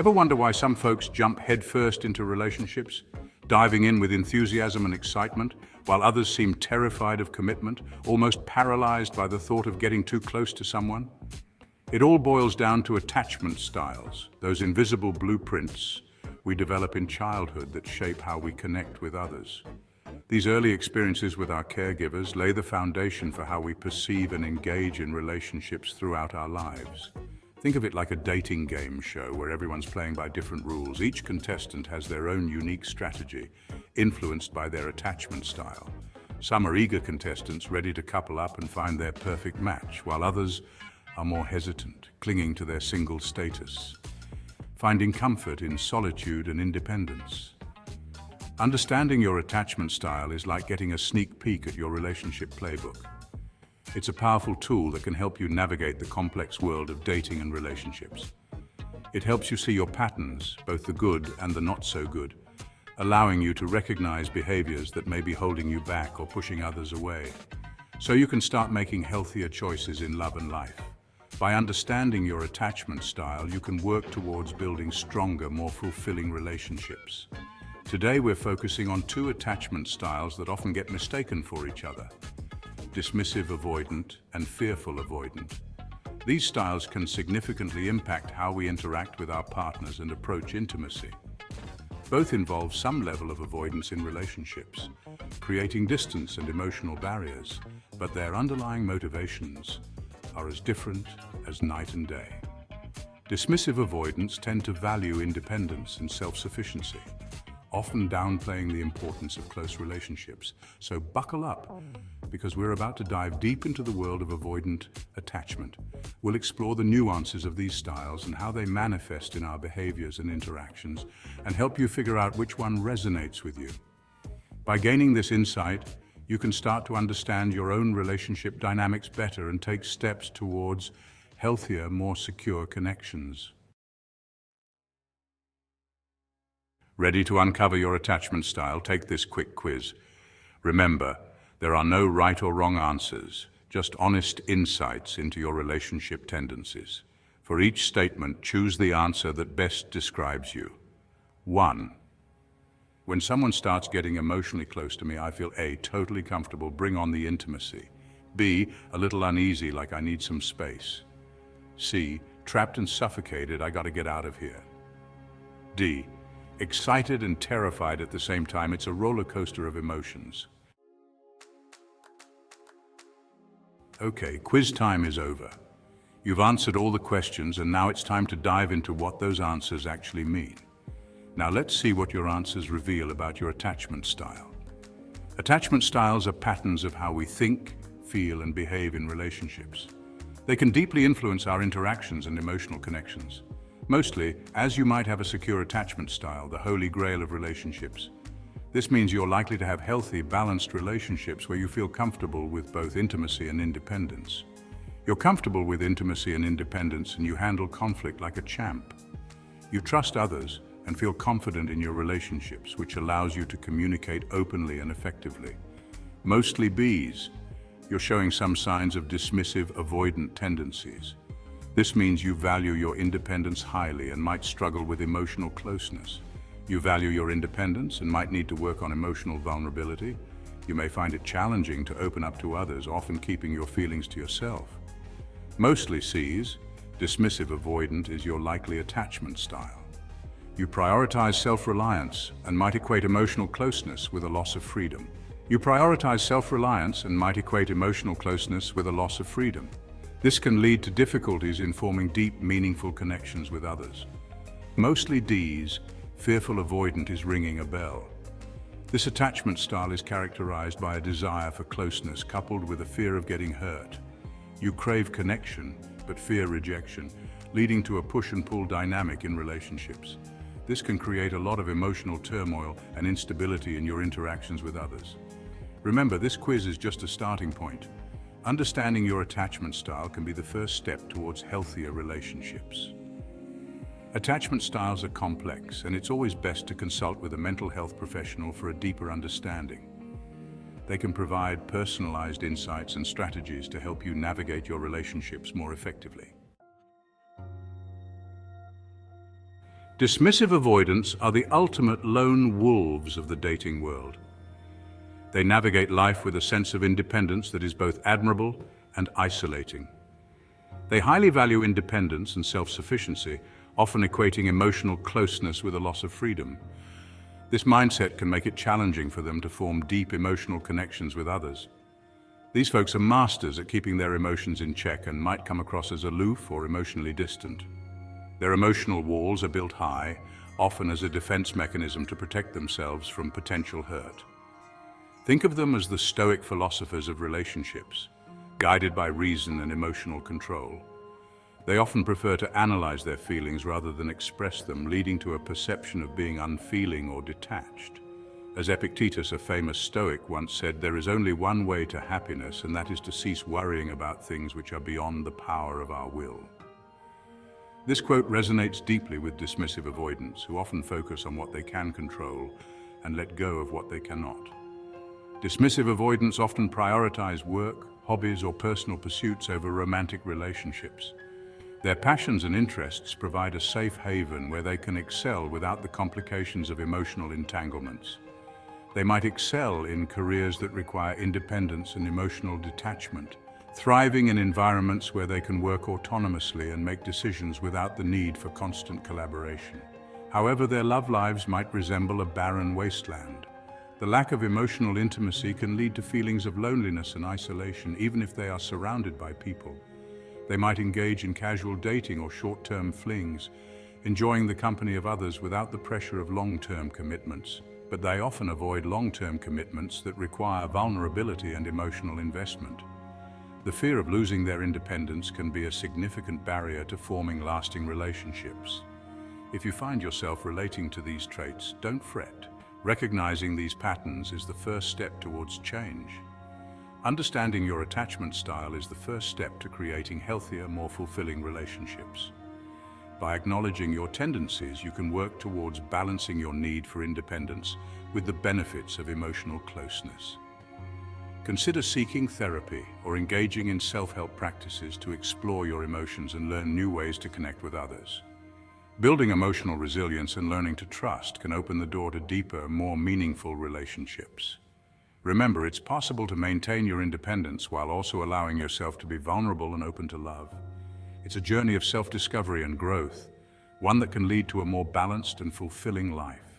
Ever wonder why some folks jump headfirst into relationships, diving in with enthusiasm and excitement, while others seem terrified of commitment, almost paralyzed by the thought of getting too close to someone? It all boils down to attachment styles, those invisible blueprints we develop in childhood that shape how we connect with others. These early experiences with our caregivers lay the foundation for how we perceive and engage in relationships throughout our lives. Think of it like a dating game show where everyone's playing by different rules. Each contestant has their own unique strategy, influenced by their attachment style. Some are eager contestants ready to couple up and find their perfect match, while others are more hesitant, clinging to their single status, finding comfort in solitude and independence. Understanding your attachment style is like getting a sneak peek at your relationship playbook. It's a powerful tool that can help you navigate the complex world of dating and relationships. It helps you see your patterns, both the good and the not so good, allowing you to recognize behaviors that may be holding you back or pushing others away, so you can start making healthier choices in love and life. By understanding your attachment style, you can work towards building stronger, more fulfilling relationships. Today, we're focusing on two attachment styles that often get mistaken for each other: dismissive avoidant and fearful avoidant. These styles can significantly impact how we interact with our partners and approach intimacy. Both involve some level of avoidance in relationships, creating distance and emotional barriers, but their underlying motivations are as different as night and day. Dismissive avoidants tend to value independence and self-sufficiency, often downplaying the importance of close relationships. So buckle up, because we're about to dive deep into the world of avoidant attachment. We'll explore the nuances of these styles and how they manifest in our behaviors and interactions, and help you figure out which one resonates with you. By gaining this insight, you can start to understand your own relationship dynamics better and take steps towards healthier, more secure connections. Ready to uncover your attachment style? Take this quick quiz. Remember, there are no right or wrong answers, just honest insights into your relationship tendencies. For each statement, choose the answer that best describes you. 1. When someone starts getting emotionally close to me, I feel A, totally comfortable, bring on the intimacy. B, a little uneasy, like I need some space. C, trapped and suffocated, I gotta get out of here. D, excited and terrified at the same time, it's a roller coaster of emotions. Okay, quiz time is over. You've answered all the questions, and now it's time to dive into what those answers actually mean. Now let's see what your answers reveal about your attachment style. Attachment styles are patterns of how we think, feel, and behave in relationships. They can deeply influence our interactions and emotional connections. Mostly, as you might have a secure attachment style, the holy grail of relationships. This means you're likely to have healthy, balanced relationships where you feel comfortable with both intimacy and independence. You're comfortable with intimacy and independence, and you handle conflict like a champ. You trust others and feel confident in your relationships, which allows you to communicate openly and effectively. Mostly Bs, you're showing some signs of dismissive, avoidant tendencies. This means you value your independence highly and might struggle with emotional closeness. You value your independence and might need to work on emotional vulnerability. You may find it challenging to open up to others, often keeping your feelings to yourself. Mostly Cs, dismissive avoidant is your likely attachment style. You prioritize self-reliance and might equate emotional closeness with a loss of freedom. This can lead to difficulties in forming deep, meaningful connections with others. Mostly Ds, fearful avoidant is ringing a bell. This attachment style is characterized by a desire for closeness coupled with a fear of getting hurt. You crave connection, but fear rejection, leading to a push and pull dynamic in relationships. This can create a lot of emotional turmoil and instability in your interactions with others. Remember, this quiz is just a starting point. Understanding your attachment style can be the first step towards healthier relationships. Attachment styles are complex, and it's always best to consult with a mental health professional for a deeper understanding. They can provide personalized insights and strategies to help you navigate your relationships more effectively. Dismissive avoidants are the ultimate lone wolves of the dating world. They navigate life with a sense of independence that is both admirable and isolating. They highly value independence and self-sufficiency, often equating emotional closeness with a loss of freedom. This mindset can make it challenging for them to form deep emotional connections with others. These folks are masters at keeping their emotions in check and might come across as aloof or emotionally distant. Their emotional walls are built high, often as a defense mechanism to protect themselves from potential hurt. Think of them as the stoic philosophers of relationships, guided by reason and emotional control. They often prefer to analyze their feelings rather than express them, leading to a perception of being unfeeling or detached. As Epictetus, a famous Stoic, once said, "There is only one way to happiness, and that is to cease worrying about things which are beyond the power of our will." This quote resonates deeply with dismissive avoidants, who often focus on what they can control and let go of what they cannot. Dismissive avoidants often prioritize work, hobbies, or personal pursuits over romantic relationships. Their passions and interests provide a safe haven where they can excel without the complications of emotional entanglements. They might excel in careers that require independence and emotional detachment, thriving in environments where they can work autonomously and make decisions without the need for constant collaboration. However, their love lives might resemble a barren wasteland. The lack of emotional intimacy can lead to feelings of loneliness and isolation, even if they are surrounded by people. They might engage in casual dating or short-term flings, enjoying the company of others without the pressure of long-term commitments. But they often avoid long-term commitments that require vulnerability and emotional investment. The fear of losing their independence can be a significant barrier to forming lasting relationships. If you find yourself relating to these traits, don't fret. Recognizing these patterns is the first step towards change. Understanding your attachment style is the first step to creating healthier, more fulfilling relationships. By acknowledging your tendencies, you can work towards balancing your need for independence with the benefits of emotional closeness. Consider seeking therapy or engaging in self-help practices to explore your emotions and learn new ways to connect with others. Building emotional resilience and learning to trust can open the door to deeper, more meaningful relationships. Remember, it's possible to maintain your independence while also allowing yourself to be vulnerable and open to love. It's a journey of self-discovery and growth, one that can lead to a more balanced and fulfilling life.